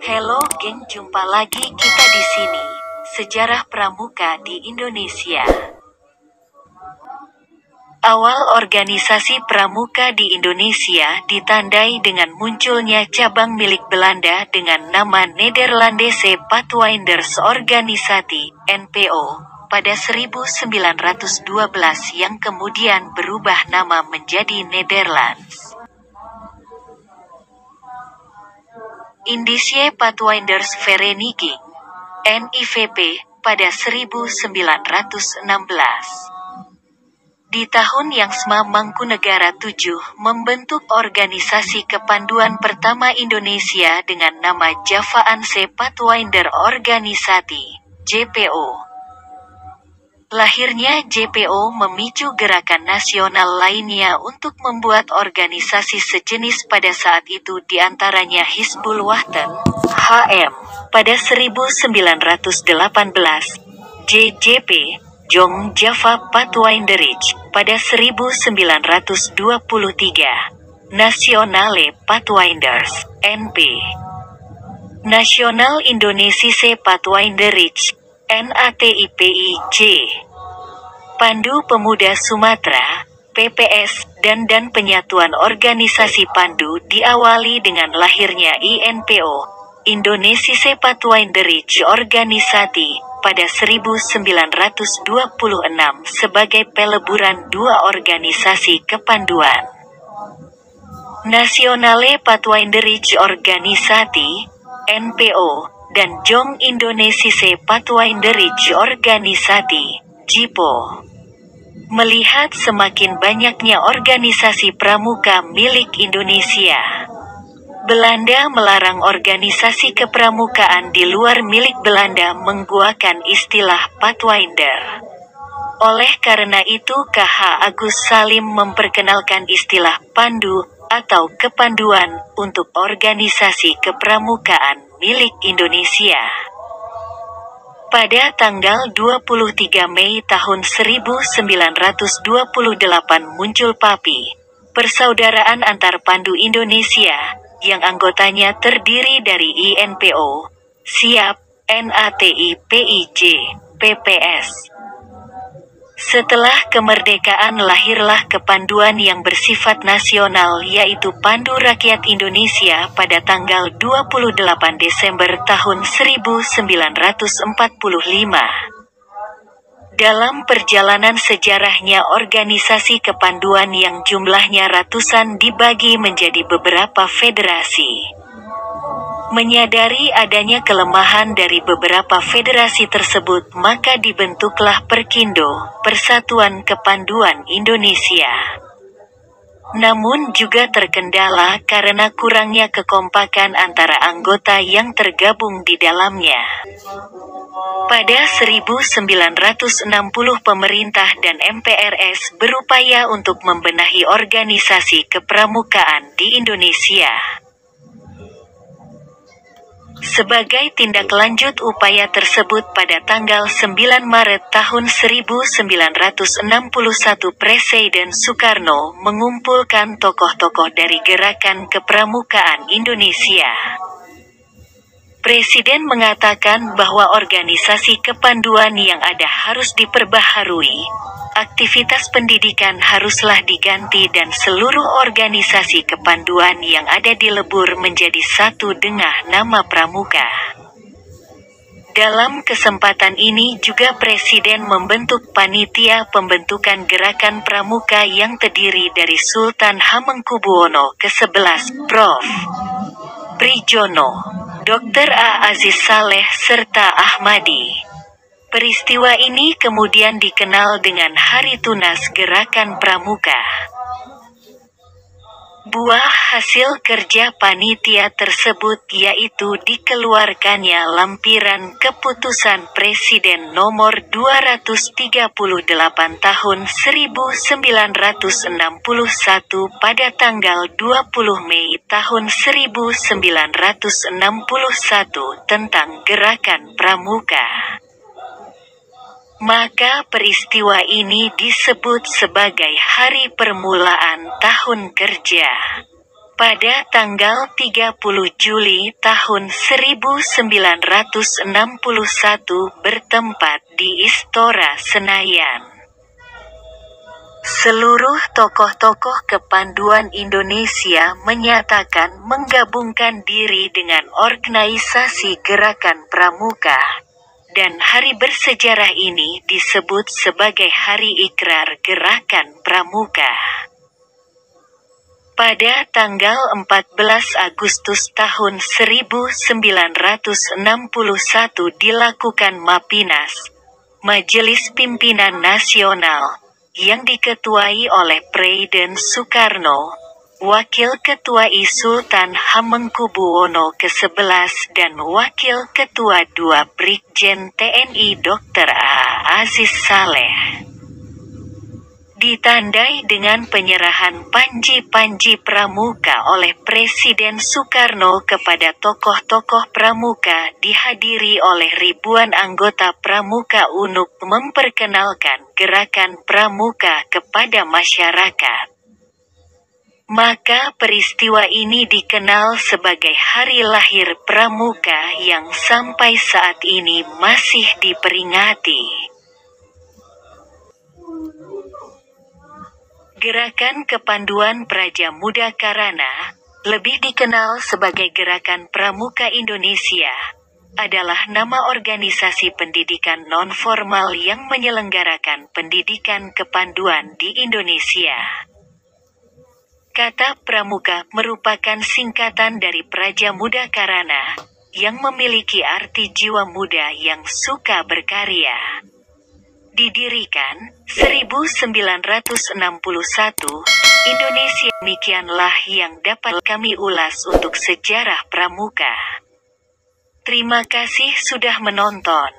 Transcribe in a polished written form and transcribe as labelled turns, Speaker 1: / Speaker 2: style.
Speaker 1: Halo geng, jumpa lagi kita di sini. Sejarah Pramuka di Indonesia. Awal organisasi pramuka di Indonesia ditandai dengan munculnya cabang milik Belanda dengan nama Nederlandse Pathfinders Organisatie, NPO, pada 1912 yang kemudian berubah nama menjadi Nederlands. Indische Pathfinders Vereniging, NIVP, pada 1916. Di tahun yang sama Mangkunegara VII membentuk organisasi kepanduan pertama Indonesia dengan nama Javaanse Pathfinder Organisatie, JPO. Lahirnya JPO memicu gerakan nasional lainnya untuk membuat organisasi sejenis pada saat itu, diantaranya Hizbul Wahdan, HM, pada 1918, JJP, Jong Java Pathfinderij, pada 1923, Nationale Pathfinders, NP, Nasional Indonesiese Pathfinderij, NATIPIJ, Pandu Pemuda Sumatera, PPS, dan Penyatuan Organisasi Pandu diawali dengan lahirnya INPO, Indonesiese Pathfinderij Organisatie, pada 1926 sebagai peleburan dua organisasi kepanduan. Nationale Pathfinderij Organisatie, NPO, dan Jong Indonesische Pathfinderij Organisatie, JIPO. Melihat semakin banyaknya organisasi pramuka milik Indonesia, Belanda melarang organisasi kepramukaan di luar milik Belanda menggunakan istilah Pathfinder. Oleh karena itu KH Agus Salim memperkenalkan istilah Pandu atau kepanduan untuk organisasi kepramukaan milik Indonesia. Pada tanggal 23 Mei tahun 1928 muncul PAPI, Persaudaraan Antar Pandu Indonesia, yang anggotanya terdiri dari INPO, SIAP, NATIPIJ, PPS. Setelah kemerdekaan lahirlah kepanduan yang bersifat nasional, yaitu Pandu Rakyat Indonesia pada tanggal 28 Desember tahun 1945. Dalam perjalanan sejarahnya organisasi kepanduan yang jumlahnya ratusan dibagi menjadi beberapa federasi. Menyadari adanya kelemahan dari beberapa federasi tersebut, maka dibentuklah Perkindo, Persatuan Kepanduan Indonesia. Namun juga terkendala karena kurangnya kekompakan antara anggota yang tergabung di dalamnya. Pada 1960 pemerintah dan MPRS berupaya untuk membenahi organisasi kepramukaan di Indonesia. Sebagai tindak lanjut upaya tersebut, pada tanggal 9 Maret tahun 1961 Presiden Soekarno mengumpulkan tokoh-tokoh dari gerakan kepramukaan Indonesia. Presiden mengatakan bahwa organisasi kepanduan yang ada harus diperbaharui, aktivitas pendidikan haruslah diganti dan seluruh organisasi kepanduan yang ada dilebur menjadi satu dengan nama Pramuka. Dalam kesempatan ini juga Presiden membentuk panitia pembentukan gerakan pramuka yang terdiri dari Sultan Hamengkubuwono ke-11, Prof. Prijono, Dr. A. Aziz Saleh serta Ahmadi. Peristiwa ini kemudian dikenal dengan Hari Tunas Gerakan Pramuka. Buah hasil kerja panitia tersebut yaitu dikeluarkannya lampiran keputusan Presiden nomor 238 tahun 1961 pada tanggal 20 Mei tahun 1961 tentang Gerakan Pramuka. Maka peristiwa ini disebut sebagai hari permulaan tahun kerja. Pada tanggal 30 Juli tahun 1961 bertempat di Istora Senayan. Seluruh tokoh-tokoh kepanduan Indonesia menyatakan menggabungkan diri dengan organisasi Gerakan Pramuka, dan hari bersejarah ini disebut sebagai Hari Ikrar Gerakan Pramuka. Pada tanggal 14 Agustus tahun 1961 dilakukan Mapinas, Majelis Pimpinan Nasional, yang diketuai oleh Presiden Soekarno, Wakil Ketua I Sultan Hamengkubuwono ke-11 dan Wakil Ketua II Brigjen TNI Dr. A. Aziz Saleh. Ditandai dengan penyerahan panji-panji pramuka oleh Presiden Soekarno kepada tokoh-tokoh pramuka dihadiri oleh ribuan anggota pramuka untuk memperkenalkan gerakan pramuka kepada masyarakat. Maka peristiwa ini dikenal sebagai Hari Lahir Pramuka yang sampai saat ini masih diperingati. Gerakan Kepanduan Praja Muda Karana, lebih dikenal sebagai Gerakan Pramuka Indonesia, adalah nama organisasi pendidikan non-formal yang menyelenggarakan pendidikan kepanduan di Indonesia. Kata pramuka merupakan singkatan dari Praja Muda Karana, yang memiliki arti jiwa muda yang suka berkarya. Didirikan 1961, Indonesia. Demikianlah yang dapat kami ulas untuk sejarah pramuka. Terima kasih sudah menonton.